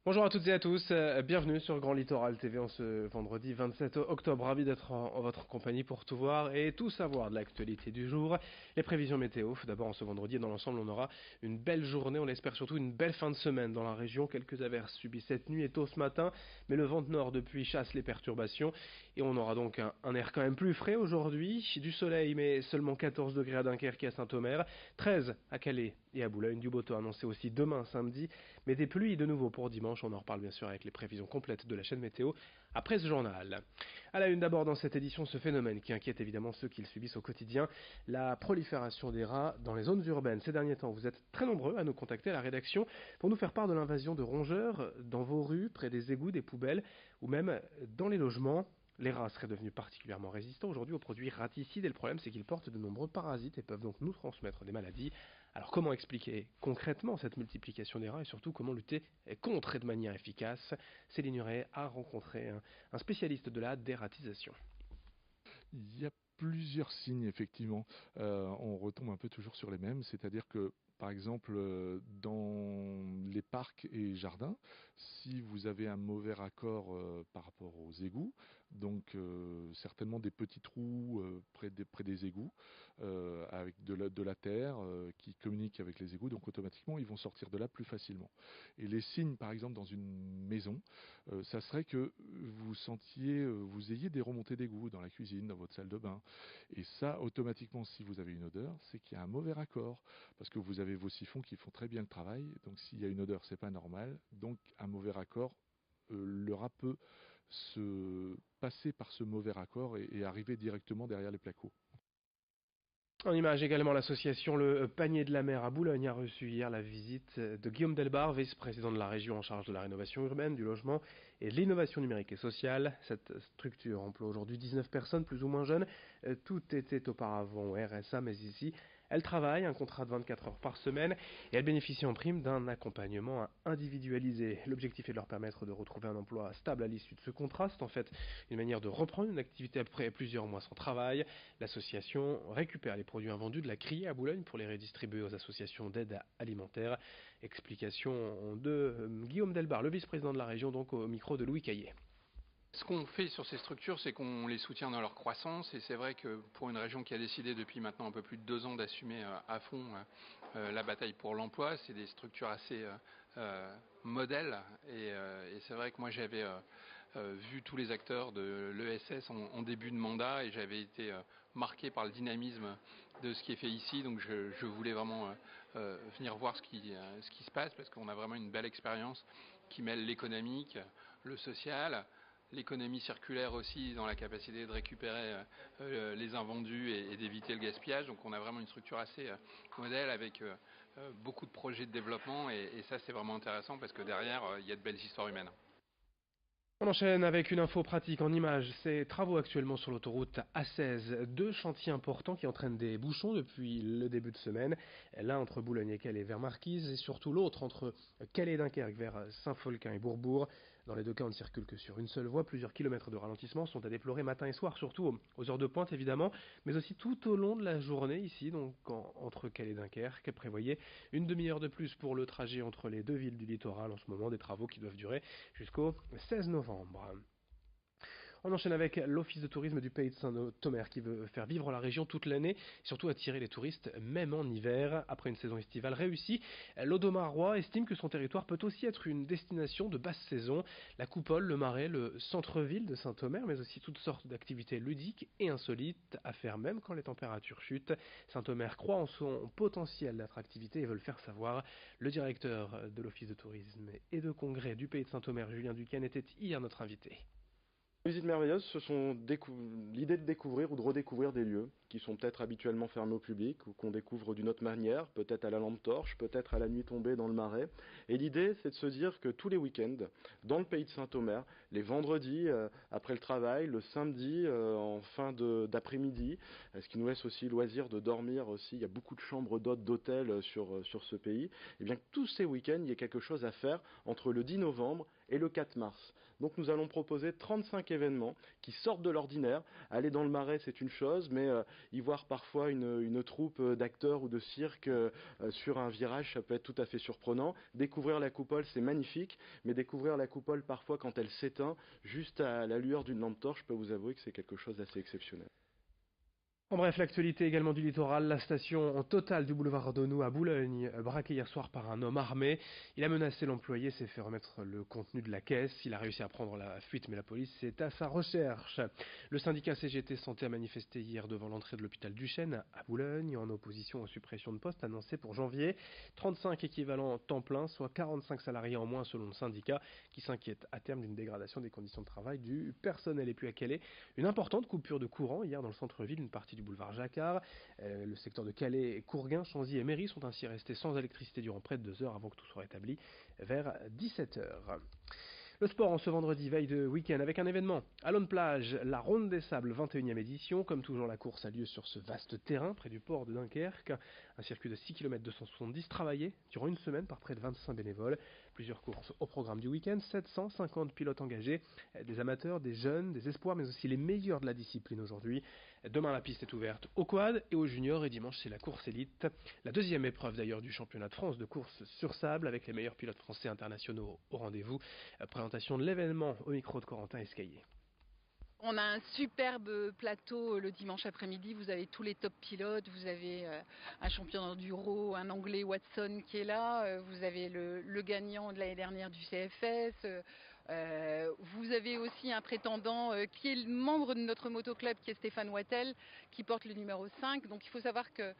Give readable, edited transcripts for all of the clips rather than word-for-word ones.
Bonjour à toutes et à tous, bienvenue sur Grand Littoral TV en ce vendredi 27 octobre. Ravi d'être en votre compagnie pour tout voir et tout savoir de l'actualité du jour. Les prévisions météo, d'abord en ce vendredi, dans l'ensemble on aura une belle journée, on espère surtout une belle fin de semaine dans la région. Quelques averses subies cette nuit et tôt ce matin, mais le vent de nord depuis chasse les perturbations et on aura donc un air quand même plus frais aujourd'hui. Du soleil mais seulement 14 degrés à Dunkerque et à Saint-Omer, 13 à Calais et à Boulogne, du beau temps annoncé aussi demain samedi. Mais des pluies de nouveau pour dimanche, on en reparle bien sûr avec les prévisions complètes de la chaîne météo après ce journal. À la une d'abord dans cette édition, ce phénomène qui inquiète évidemment ceux qui le subissent au quotidien, la prolifération des rats dans les zones urbaines. Ces derniers temps, vous êtes très nombreux à nous contacter à la rédaction pour nous faire part de l'invasion de rongeurs dans vos rues, près des égouts, des poubelles ou même dans les logements. Les rats seraient devenus particulièrement résistants aujourd'hui aux produits raticides et le problème c'est qu'ils portent de nombreux parasites et peuvent donc nous transmettre des maladies. Alors comment expliquer concrètement cette multiplication des rats et surtout comment lutter contre et de manière efficace? Céline Huret a rencontré un spécialiste de la dératisation. Il y a plusieurs signes, effectivement. On retombe un peu toujours sur les mêmes, c'est-à-dire que, par exemple, dans les parcs et jardins, si vous avez un mauvais raccord par rapport aux égouts, donc certainement des petits trous près des égouts, avec de la terre qui communique avec les égouts, donc automatiquement ils vont sortir de là plus facilement. Et les signes, par exemple, dans une maison, ça serait que vous ayez des remontées d'égouts dans la cuisine, dans votre salle de bain. Et ça, automatiquement, si vous avez une odeur, c'est qu'il y a un mauvais raccord. Parce que vous avez vos siphons qui font très bien le travail. Donc s'il y a une odeur, c'est pas normal. Donc un mauvais raccord, le rat peut se passer par ce mauvais raccord et arriver directement derrière les plaques. En image également, l'association Le Panier de la Mer à Boulogne a reçu hier la visite de Guillaume Delbar, vice-président de la région en charge de la rénovation urbaine, du logement et de l'innovation numérique et sociale. Cette structure emploie aujourd'hui 19 personnes plus ou moins jeunes. Tout était auparavant au RSA, mais ici, elle travaille, un contrat de 24 heures par semaine, et elle bénéficie en prime d'un accompagnement individualisé. L'objectif est de leur permettre de retrouver un emploi stable à l'issue de ce contrat. C'est en fait une manière de reprendre une activité après plusieurs mois sans travail. L'association récupère les produits invendus de la criée à Boulogne pour les redistribuer aux associations d'aide alimentaire. Explication de Guillaume Delbar, le vice-président de la région, donc au micro de Louis Caillé. Ce qu'on fait sur ces structures, c'est qu'on les soutient dans leur croissance. Et c'est vrai que pour une région qui a décidé depuis maintenant un peu plus de 2 ans d'assumer à fond la bataille pour l'emploi, c'est des structures assez modèles. Et c'est vrai que moi j'avais vu tous les acteurs de l'ESS en début de mandat et j'avais été marqué par le dynamisme de ce qui est fait ici. Donc je voulais vraiment venir voir ce qui se passe parce qu'on a vraiment une belle expérience qui mêle l'économique, le social, l'économie circulaire aussi dans la capacité de récupérer les invendus et d'éviter le gaspillage. Donc on a vraiment une structure assez modèle avec beaucoup de projets de développement et ça c'est vraiment intéressant parce que derrière il y a de belles histoires humaines. On enchaîne avec une info pratique en images. Ces travaux actuellement sur l'autoroute A16. Deux chantiers importants qui entraînent des bouchons depuis le début de semaine. L'un entre Boulogne et Calais vers Marquise et surtout l'autre entre Calais et Dunkerque vers Saint-Folquin et Bourbourg. Dans les deux cas, on ne circule que sur une seule voie. Plusieurs kilomètres de ralentissement sont à déplorer matin et soir, surtout aux heures de pointe évidemment, mais aussi tout au long de la journée ici, donc entre Calais et Dunkerque. Prévoyez une demi-heure de plus pour le trajet entre les deux villes du littoral en ce moment, des travaux qui doivent durer jusqu'au 16 novembre. On enchaîne avec l'Office de tourisme du Pays de Saint-Omer qui veut faire vivre la région toute l'année et surtout attirer les touristes même en hiver. Après une saison estivale réussie, l'Audomarois estime que son territoire peut aussi être une destination de basse saison. La Coupole, le Marais, le centre-ville de Saint-Omer, mais aussi toutes sortes d'activités ludiques et insolites à faire même quand les températures chutent. Saint-Omer croit en son potentiel d'attractivité et veut le faire savoir. Le directeur de l'Office de tourisme et de congrès du Pays de Saint-Omer, Julien Duquesne, était hier notre invité. Visites merveilleuses, ce sont l'idée de découvrir ou de redécouvrir des lieux qui sont peut-être habituellement fermés au public ou qu'on découvre d'une autre manière, peut-être à la lampe torche, peut-être à la nuit tombée dans le marais. Et l'idée, c'est de se dire que tous les week-ends, dans le Pays de Saint-Omer, les vendredis après le travail, le samedi en fin d'après-midi, ce qui nous laisse aussi loisir de dormir aussi. Il y a beaucoup de chambres d'hôtes, d'hôtels sur ce pays. Et bien que tous ces week-ends, il y a quelque chose à faire entre le 10 novembre et le 4 mars. Donc nous allons proposer 35 événement, qui sortent de l'ordinaire. Aller dans le Marais, c'est une chose, mais y voir parfois une troupe d'acteurs ou de cirque sur un virage, ça peut être tout à fait surprenant. Découvrir la coupole, c'est magnifique, mais découvrir la coupole parfois quand elle s'éteint, juste à la lueur d'une lampe torche, je peux vous avouer que c'est quelque chose d'assez exceptionnel. En bref, l'actualité également du littoral, la station en totale du boulevard Donou à Boulogne, braquée hier soir par un homme armé. Il a menacé l'employé, s'est fait remettre le contenu de la caisse. Il a réussi à prendre la fuite, mais la police est à sa recherche. Le syndicat CGT Santé a manifesté hier devant l'entrée de l'hôpital Duchesne à Boulogne, en opposition aux suppressions de postes annoncées pour janvier. 35 équivalents temps plein, soit 45 salariés en moins selon le syndicat, qui s'inquiète à terme d'une dégradation des conditions de travail du personnel. Et puis à Calais, une importante coupure de courant hier dans le centre-ville, une partie du boulevard Jacquard. Le secteur de Calais, Courguin, Chanzy et Méry sont ainsi restés sans électricité durant près de 2 heures avant que tout soit rétabli vers 17 heures. Le sport en ce vendredi, veille de week-end, avec un événement. À Lone Plage, la Ronde des Sables, 21e édition. Comme toujours, la course a lieu sur ce vaste terrain, près du port de Dunkerque. Un circuit de 6 km 270 travaillé durant une semaine par près de 25 bénévoles. Plusieurs courses au programme du week-end, 750 pilotes engagés, des amateurs, des jeunes, des espoirs, mais aussi les meilleurs de la discipline aujourd'hui. Demain, la piste est ouverte aux quad et aux juniors, et dimanche, c'est la course élite. La deuxième épreuve d'ailleurs du championnat de France de course sur sable, avec les meilleurs pilotes français internationaux au rendez-vous. Présentation de l'événement au micro de Corentin Escaillé. On a un superbe plateau le dimanche après-midi, vous avez tous les top pilotes, vous avez un champion d'enduro, un anglais Watson qui est là, vous avez le gagnant de l'année dernière du CFS, vous avez aussi un prétendant qui est le membre de notre motoclub qui est Stéphane Wattel, qui porte le numéro 5, donc il faut savoir que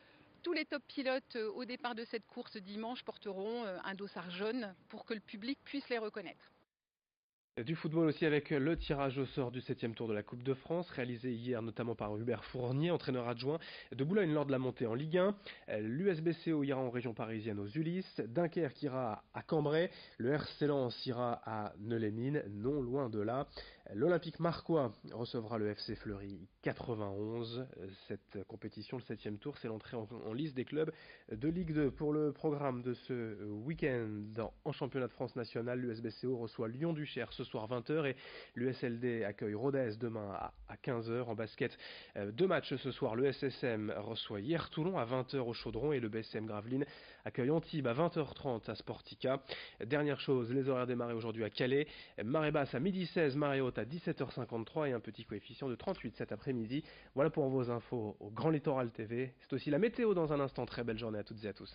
tous les top pilotes au départ de cette course dimanche porteront un dossard jaune pour que le public puisse les reconnaître. Du football aussi avec le tirage au sort du 7e tour de la Coupe de France, réalisé hier notamment par Hubert Fournier, entraîneur adjoint de Boulogne lors de la montée en Ligue 1. L'USBCO ira en région parisienne aux Ulysses, Dunkerque ira à Cambrai, le RC Lens ira à Neux-les-Mines, non loin de là. L'Olympique Marcois recevra le FC Fleury 91. Cette compétition, le 7e tour, c'est l'entrée en liste des clubs de Ligue 2. Pour le programme de ce week-end en championnat de France national, l'USBCO reçoit Lyon-Duchère ce soir 20h et l'USLD accueille Rodez demain à 15h. En basket, 2 matchs ce soir. Le SSM reçoit hier Toulon à 20h au Chaudron et le BSM Gravelines accueille Antibes à 20h30 à Sportica. Dernière chose, les horaires démarrés aujourd'hui à Calais. Marée basse à 12h16, marée haute à 17h53 et un petit coefficient de 38 cet après-midi. Voilà pour vos infos au Grand Littoral TV. C'est aussi la météo dans un instant. Très belle journée à toutes et à tous.